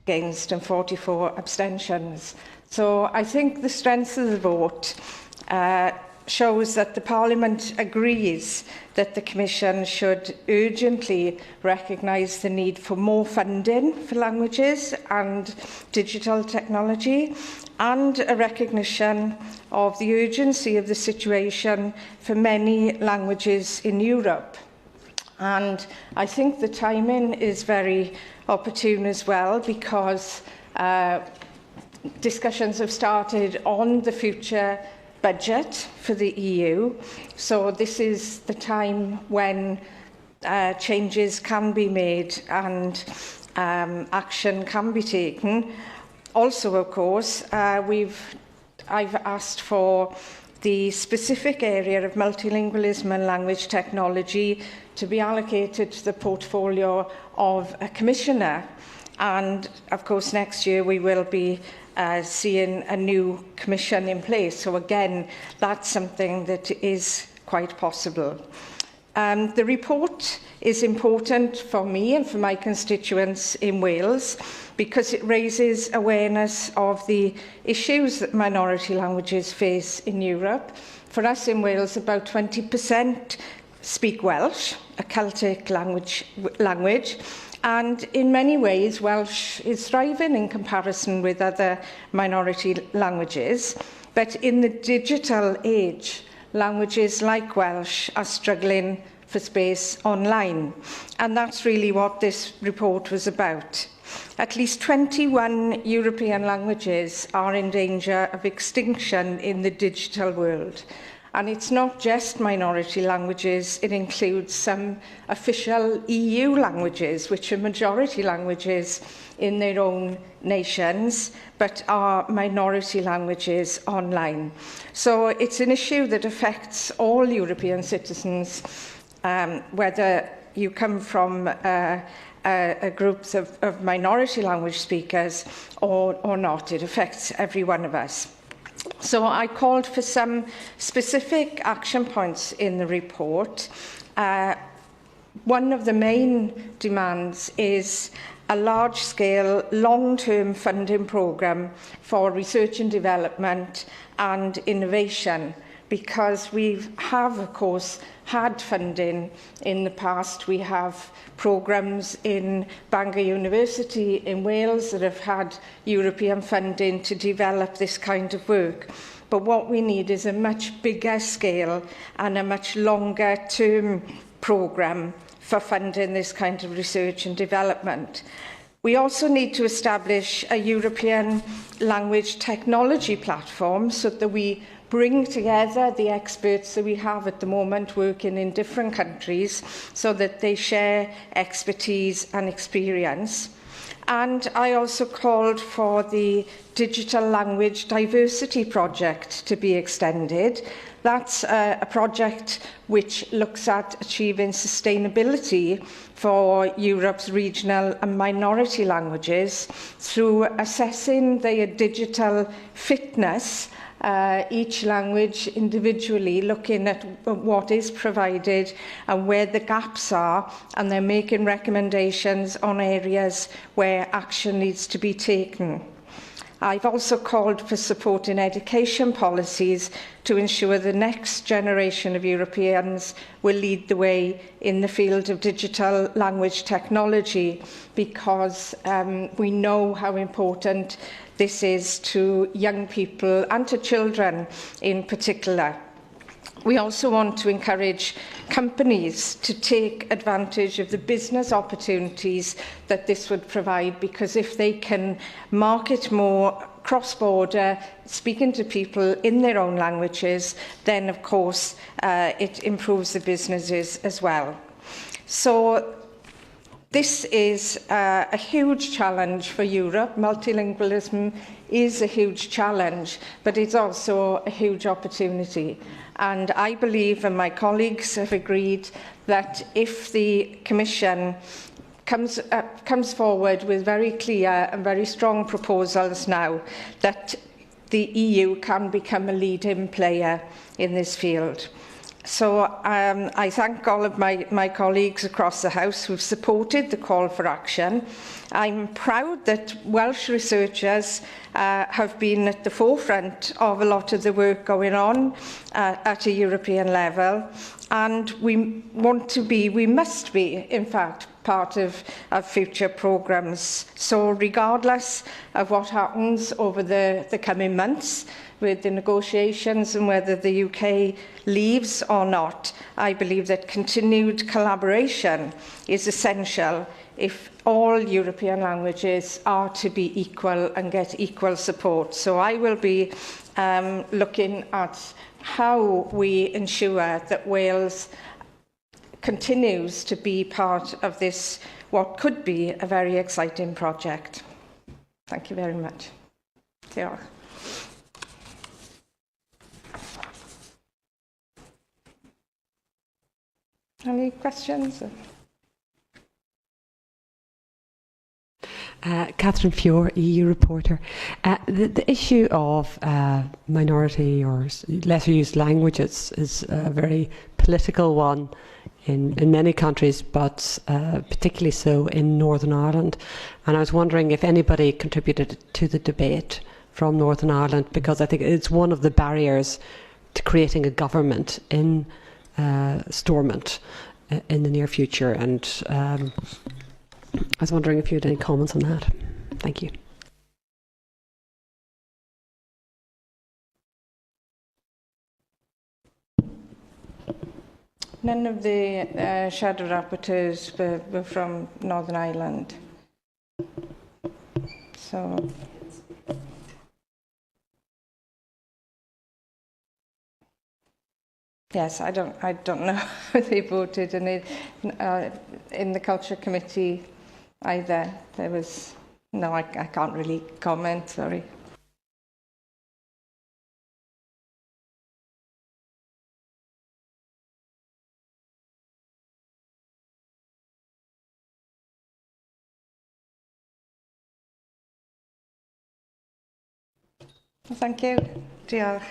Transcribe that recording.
against and 44 abstentions. So I think the strength of the vote shows that the Parliament agrees that the Commission should urgently recognise the need for more funding for languages and digital technology, and a recognition of the urgency of the situation for many languages in Europe. And I think the timing is very opportune as well, because discussions have started on the future budget for the EU. So this is the time when changes can be made and action can be taken. Also, of course, I've asked for the specific area of multilingualism and language technology to be allocated to the portfolio of a commissioner. And, of course, next year we will be seeing a new commission in place. So, again, that's something that is quite possible. The report is important for me and for my constituents in Wales because it raises awareness of the issues that minority languages face in Europe. For us in Wales, about 20% speak Welsh, a Celtic language, and in many ways Welsh is thriving in comparison with other minority languages. But in the digital age, languages like Welsh are struggling for space online. And that's really what this report was about. At least 21 European languages are in danger of extinction in the digital world. And it's not just minority languages, it includes some official EU languages, which are majority languages in their own nations, but are minority languages online. So it's an issue that affects all European citizens, whether you come from groups of minority language speakers or not. It affects every one of us. So I called for some specific action points in the report. One of the main demands is a large-scale, long-term funding programme for research and development and innovation, because we have, of course, had funding in the past. We have programmes in Bangor University in Wales that have had European funding to develop this kind of work. But what we need is a much bigger scale and a much longer term programme for funding this kind of research and development. We also need to establish a European language technology platform so that we bring together the experts that we have at the moment working in different countries so that they share expertise and experience. And I also called for the Digital Language Diversity Project to be extended. That's a project which looks at achieving sustainability for Europe's regional and minority languages through assessing their digital fitness, each language individually, looking at what is provided and where the gaps are, and then making recommendations on areas where action needs to be taken. I've also called for support in education policies to ensure the next generation of Europeans will lead the way in the field of digital language technology, because we know how important this is to young people and to children in particular. We also want to encourage companies to take advantage of the business opportunities that this would provide, because if they can market more cross-border, speaking to people in their own languages, then of course it improves the businesses as well. So this is a huge challenge for Europe. Multilingualism is a huge challenge, but it's also a huge opportunity. And I believe, and my colleagues have agreed, that if the Commission comes forward with very clear and very strong proposals now, that the EU can become a leading player in this field. So I thank all of my colleagues across the House who've supported the call for action. I'm proud that Welsh researchers have been at the forefront of a lot of the work going on at a European level, and we must be, in fact, part of future programmes. So regardless of what happens over the coming months with the negotiations and whether the UK leaves or not, I believe that continued collaboration is essential if all European languages are to be equal and get equal support. So I will be looking at how we ensure that Wales continues to be part of this, what could be a very exciting project. Thank you very much. Diolch. Any questions? Catherine Fiore, EU reporter. The issue of minority or lesser used languages is a very political one in many countries, but particularly so in Northern Ireland. And I was wondering if anybody contributed to the debate from Northern Ireland, because I think it's one of the barriers to creating a government in Stormont in the near future. And I was wondering if you had any comments on that. Thank you. None of the shadow rapporteurs were from Northern Ireland. So yes, I don't know how they voted, and in the Culture Committee either. There was no, I can't really comment. Sorry. Thank you. Diolch.